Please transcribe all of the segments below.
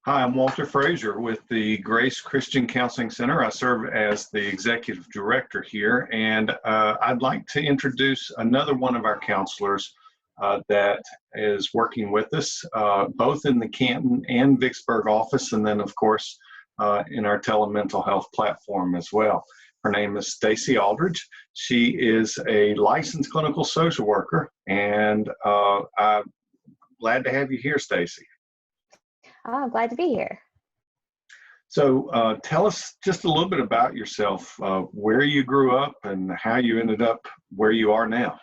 Hi, I'm Walter Frazier with the Grace Christian Counseling Center. I serve as the executive director here, and I'd like to introduce another one of our counselors that is working with us, both in the Canton and Vicksburg office, and then, of course, in our telemental health platform as well. Her name is Stacey Aldridge. She is a licensed clinical social worker, and I'm glad to have you here, Stacey. Oh, I'm glad to be here. So tell us just a little bit about yourself, where you grew up and how you ended up where you are now.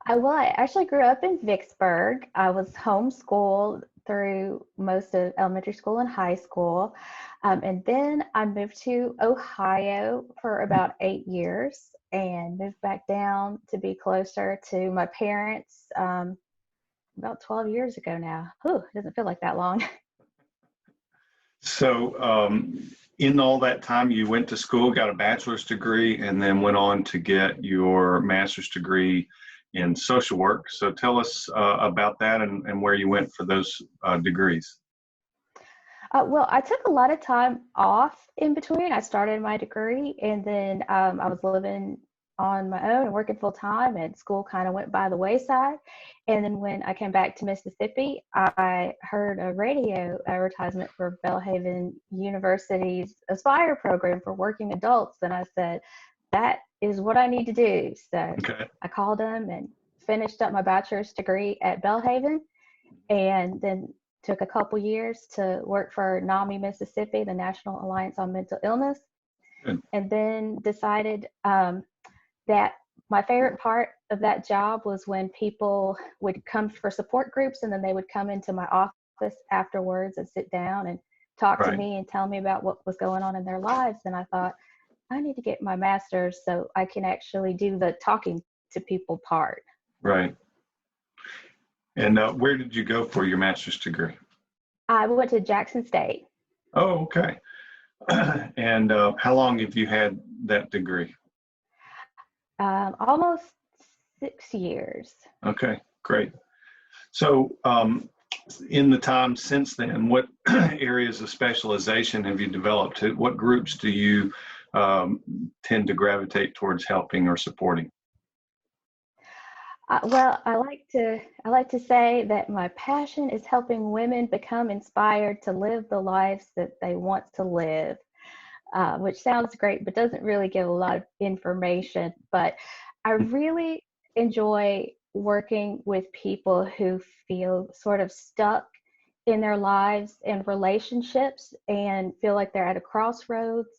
I actually grew up in Vicksburg. I was homeschooled through most of elementary school and high school. And then I moved to Ohio for about 8 years and moved back down to be closer to my parents about 12 years ago now. Whew, it doesn't feel like that long. So in all that time, you went to school, got a bachelor's degree, and then went on to get your master's degree in social work. So tell us about that and where you went for those degrees. Well, I took a lot of time off in between. I started my degree and then I was living on my own and working full time, and school kind of went by the wayside. And then when I came back to Mississippi, I heard a radio advertisement for Belhaven University's Aspire program for working adults. And I said, that is what I need to do. So I called them and finished up my bachelor's degree at Belhaven, and then took a couple years to work for NAMI Mississippi, the National Alliance on Mental Illness, and then decided that my favorite part of that job was when people would come for support groups, and then they would come into my office afterwards and sit down and talk to me and tell me about what was going on in their lives. And I thought, I need to get my master's so I can actually do the talking to people part. Right. And where did you go for your master's degree? I went to Jackson State. Oh, okay. And how long have you had that degree? Almost 6 years. Okay, great. So in the time since then, what areas of specialization have you developed? What groups do you tend to gravitate towards helping or supporting? Well, I like to say that my passion is helping women become inspired to live the lives that they want to live, which sounds great, but doesn't really give a lot of information. But I really enjoy working with people who feel sort of stuck in their lives and relationships and feel like they're at a crossroads,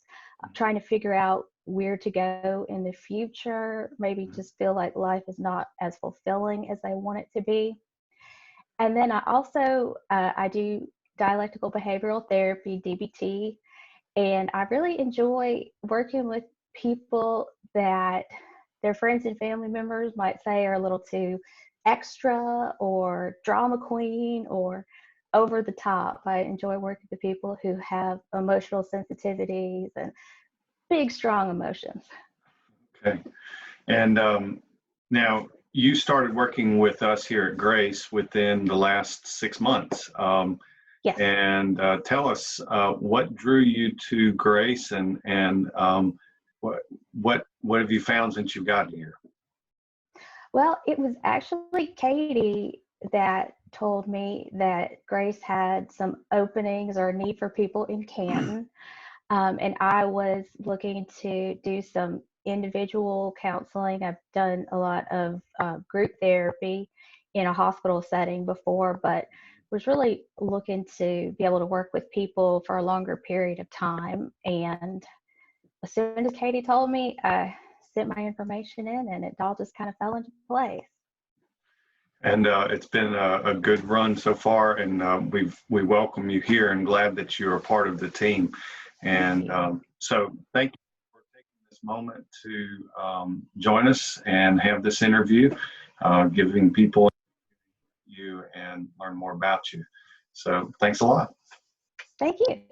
trying to figure out where to go in the future, maybe just feel like life is not as fulfilling as they want it to be. And then I also, I do dialectical behavioral therapy, DBT, and I really enjoy working with people that their friends and family members might say are a little too extra or drama queen or over the top. I enjoy working with people who have emotional sensitivities and big, strong emotions. Okay. And now you started working with us here at Grace within the last 6 months. Yes. And tell us what drew you to Grace, and what have you found since you got here? Well, it was actually Katie that told me that Grace had some openings or a need for people in Canton. And I was looking to do some individual counseling. I've done a lot of group therapy in a hospital setting before, but was really looking to be able to work with people for a longer period of time. And as soon as Katie told me, I sent my information in, and it all just kind of fell into place. And it's been a good run so far, and we welcome you here and glad that you're a part of the team. And so thank you for taking this moment to join us and have this interview, giving people you and learn more about you. So thanks a lot. Thank you.